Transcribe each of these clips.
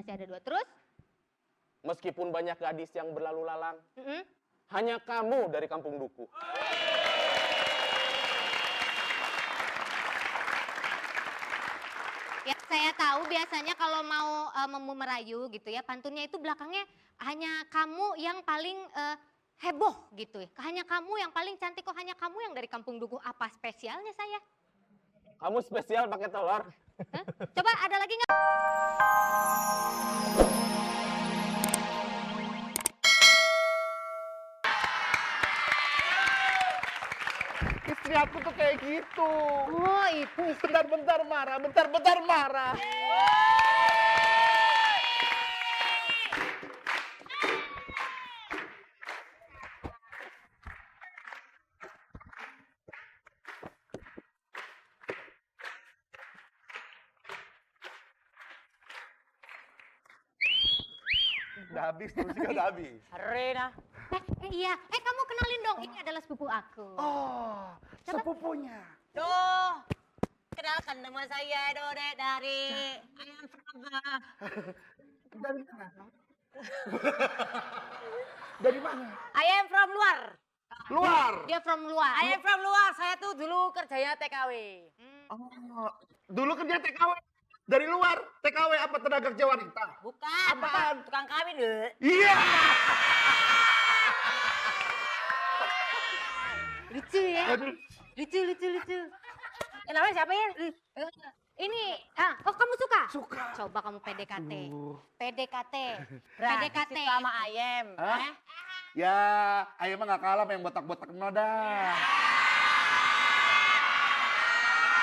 masih ada 2. Terus? Meskipun banyak gadis yang berlalu lalang, hanya kamu dari kampung Duku. Ya saya tahu biasanya kalau mau merayu gitu ya, pantunnya itu belakangnya hanya kamu yang paling heboh gitu ya. Hanya kamu yang paling cantik kok, hanya kamu yang dari kampung Duku. Apa spesialnya saya? Kamu spesial pakai telur. Hah? Coba ada lagi nggak? Istri aku tuh kayak gitu. Oh itu istri. Bentar-bentar marah, bentar-bentar marah. Udah habis, musiknya udah habis. Rena. Iya, kamu kenalin dong, ini adalah sepupu aku. Oh, sepupunya. Duh, kenalkan nama saya Dode dari Ayam Fraga. Dari mana? Dari mana? I am from luar. Luar. Dia from luar. I am from luar. Saya tuh dulu kerjanya TKW. Oh, dulu kerja TKW. Dari luar, TKW apa tenaga kerja wanita? Bukan, Apaan? tukang kawin deh. Iya. Lucu ya? Aduh. Lucu. Namanya siapa ya? Ini, kamu suka? Suka. Coba kamu PDKT. Aduh. PDKT. Berarti PDKT. suka sama Ayam. Hah? Ya, ayo mah gak kalah sama yang botak-botak noda.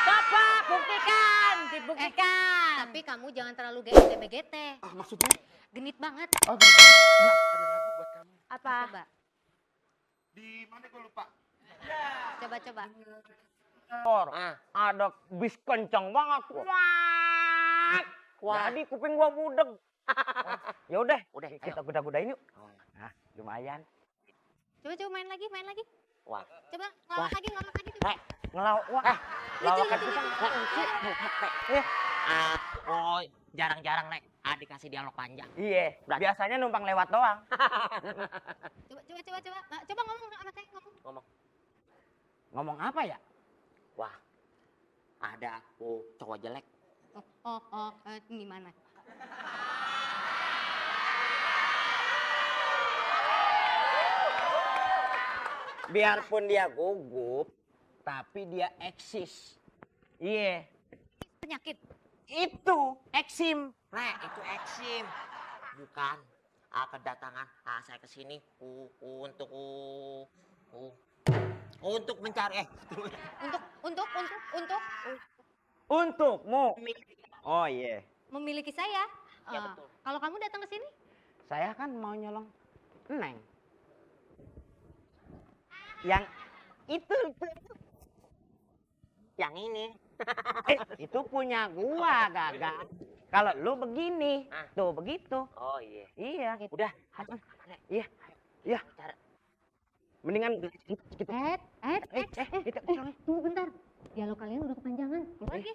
Coba buktikan, dibuktikan. Tapi kamu jangan terlalu GT. Ah, maksudnya? Genit banget. Oh, gitu. Enggak, ada lagu buat kamu. Apa? Coba. Di mana gue lupa. Coba. Ada bis kenceng banget. Wah. Jadi kuping gua budeg. Ya udah kita goda-godain yuk. Nah, lumayan. Coba main lagi. Wah. Coba ngelawak lagi. Lawakan kita. Oh, jarang-jarang, Nek. Adik kasih dialog panjang. Iya, biasanya numpang lewat doang. Coba. Coba ngomong sama saya, ngomong. Ngomong apa ya? Wah, ada aku cowok jelek. Gimana? Biarpun dia gugup, tapi dia eksis. Iya. Penyakit. Itu eksim. Nek, itu eksim. Bukan. Kedatangan saya ke sini untuk mencari Untukmu. Oh iya. Memiliki saya. Ya, betul. Kalau kamu datang ke sini? Saya kan mau nyolong Neng. Yang itu. yang ini. Itu punya gua, Gaga. Kalau lu begini, tuh begitu. Oh iya. Iya. Udah. Nek, Iya. cara. Mendingan kita. Kita. Tunggu bentar. Dialog kalian udah kepanjangan. Lagi.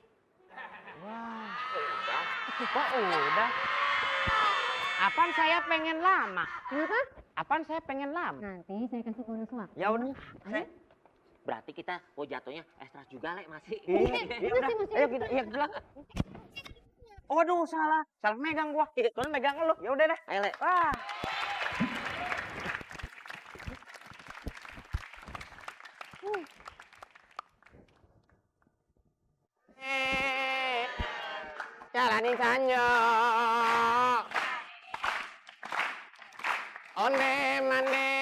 Wah. Udah. Kok udah? Apaan saya pengen lama? Kenapa? Apaan saya pengen lama? Nanti saya kasih bonus waktu. Ya udah. Berarti kita jatuhnya ekstra juga, Lek, masih. Iya udah. Ayo kita belakang. Waduh, salah megang gua. Soalnya megang lu. Ya udah deh. Ayo, Lek. Wah. Jalani sanyo. Onde mande.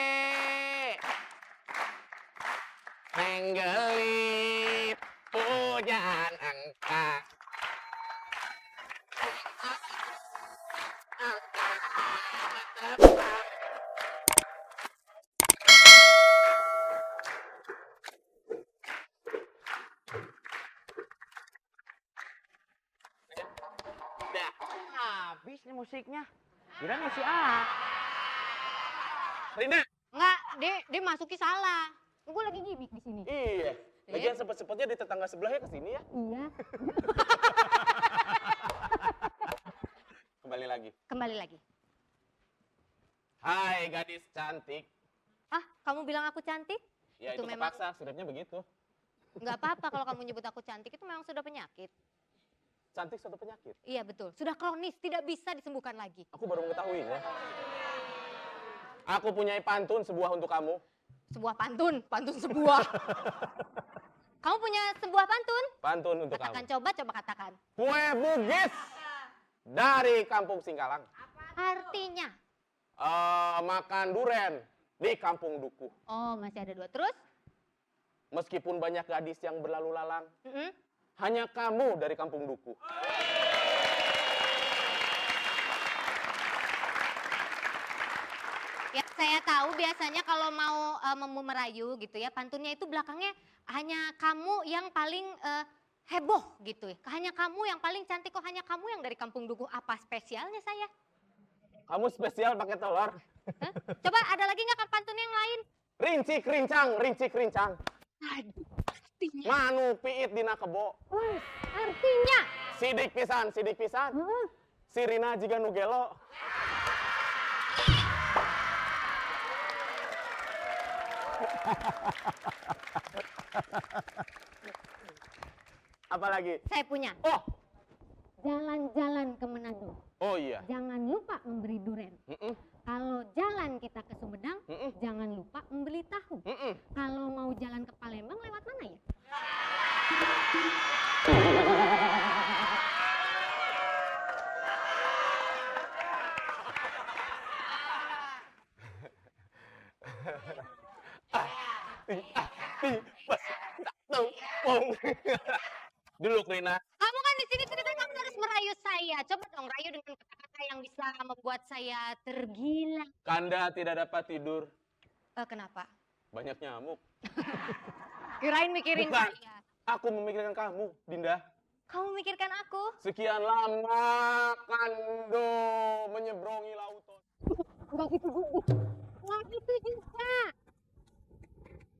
Menggelip hujan angka. Habis nih musiknya. Kira masih Rina. Enggak, dia masuki salah. Gue lagi gimmick di sini. Iya. Lagian sempet-sempetnya di tetangga sebelahnya kesini ya. Iya. Kembali lagi. lagi. Kembali lagi. Hai gadis cantik. Ah, kamu bilang aku cantik? Ya Itu itu memang- kepaksa, skripnya begitu. Nggak apa-apa kalau kamu nyebut aku cantik, itu memang sudah penyakit. Cantik suatu penyakit. Iya betul, sudah kronis, tidak bisa disembuhkan lagi. Aku baru mengetahui ya. Aku punya pantun sebuah untuk kamu. Sebuah pantun sebuah. Kamu punya sebuah pantun? Pantun untuk Katakan, kamu. coba katakan. Kue Bugis dari Kampung Singkalang. Artinya? Makan duren di Kampung Duku. Oh, masih ada 2. Terus? Meskipun banyak gadis yang berlalu lalang, Mm-mm. hanya kamu dari Kampung Duku. Ya, saya tahu biasanya kalau mau merayu gitu ya, pantunnya itu belakangnya hanya kamu yang paling heboh gitu ya. Hanya kamu yang paling cantik, kok hanya kamu yang dari Kampung Duku. Apa spesialnya saya? Kamu spesial pakai telur. Hah? Coba ada lagi nggak pantun yang lain? Rinci kerincang, rinci kerincang. Aduh, artinya. Manu piit dina kebo. Wah, artinya. Sidik pisan, sidik pisan. Sirina jiga nugelo. Apalagi? Saya punya. Oh, Jalan-jalan ke Manado. oh iya. Jangan lupa memberi duren. Mm-mm, Kalau jalan kita ke Sumedang, mm-mm, jangan lupa membeli tahu. mm-mm. Kalau mau jalan ke Palembang lewat mana ya? Dulu Rina, Kamu kan di sini cerita kamu harus merayu saya. Coba dong rayu dengan kata-kata yang bisa membuat saya tergila. Kanda tidak dapat tidur, Kenapa? banyak nyamuk. Kirain mikirin Bukan. saya. Aku memikirkan kamu, Dinda. Kamu mikirkan aku? Sekian lama Kando menyeberangi lautan. Enggak gitu juga. Enggak gitu juga.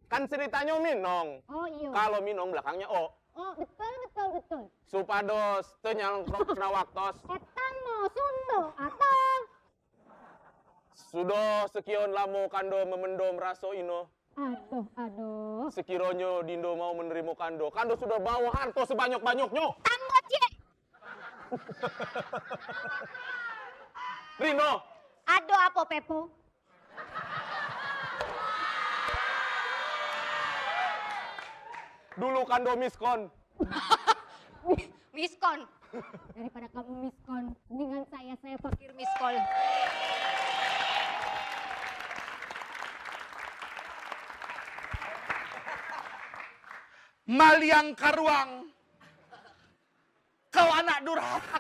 Kan ceritanya Minong. Oh iya. Kalau Minong belakangnya O. Oh betul. Supados tenyang kena waktos. Etang mau sundo atau Sudah sekian lama Kando memendom raso ino. aduh. Sekiranya Dindo mau menerima Kando. Kando sudah bawa harta sebanyak-banyaknya. Tanggot ye. Rino, Ado apa Pepo? dulu Kando miskon. Miskon. Daripada kamu miskon, dengan saya fakir miskol. Maliang Karuang, kau anak durhaka.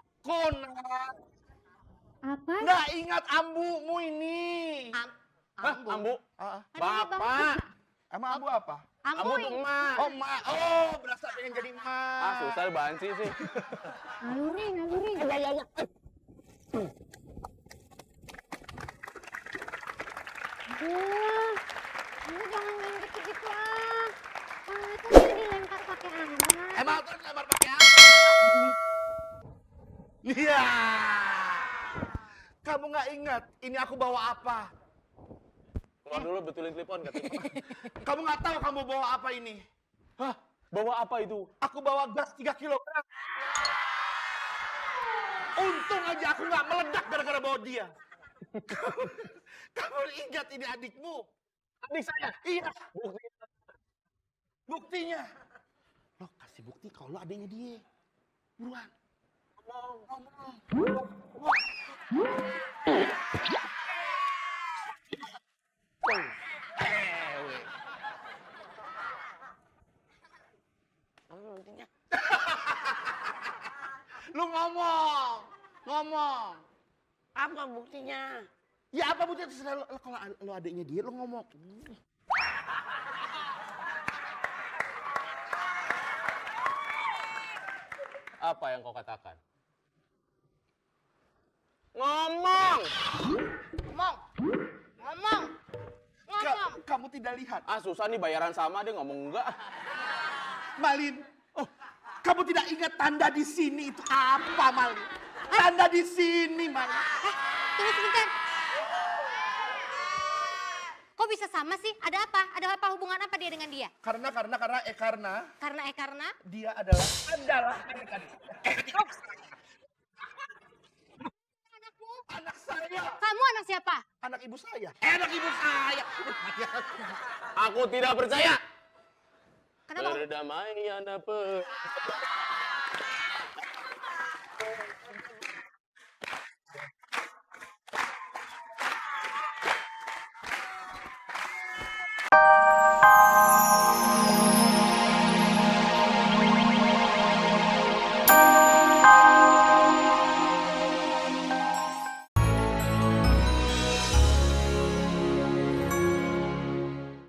Apa? Nggak ingat ambumu ini. Hah, Ambu. Ambu? Ah, Bapak. emang ambu apa? Ambu Ambu. tuh emak. Oh, ma. Oh, berasa pengen jadi ma. Ah, susah banci sih. Ngaluring. Ya. Aduh, kamu jangan main gitu-gitu ah. Kalau itu nanti dilempar pakai anak. Emang tuh lembar pakai apa? Iya. Kamu nggak ingat ini aku bawa apa? Keluar dulu betulin klipon katanya. Kamu nggak tahu kamu bawa apa ini? Hah, bawa apa itu? Aku bawa gas 3 kilogram. Untung aja aku nggak meledak gara-gara bawa dia. Kamu ingat ini adikmu? Adik saya. Iya, Bukti. buktinya. Loh, kasih bukti kalau adiknya dia. Buruan. Ngomong. Lu ngomong. Apa buktinya? Ya apa buktinya terserah lu. Kalau lu adiknya dia, lu ngomong. Apa yang kau katakan? Ngomong! Ngomong. Kamu tidak lihat. Ah, susah nih bayaran sama dia ngomong enggak. Malin, kamu tidak ingat tanda di sini itu apa, Malin? Tanda di sini, Mai. Tunggu sebentar. Kok bisa sama sih? Ada apa? Ada apa hubungan apa dia dengan dia? Karena Karena dia adalah adik-adik. anakmu. Anak saya, Kamu anak siapa? anak ibu saya. Enak ibu saya. Aku tidak percaya. Kenapa? Berdamaian apa?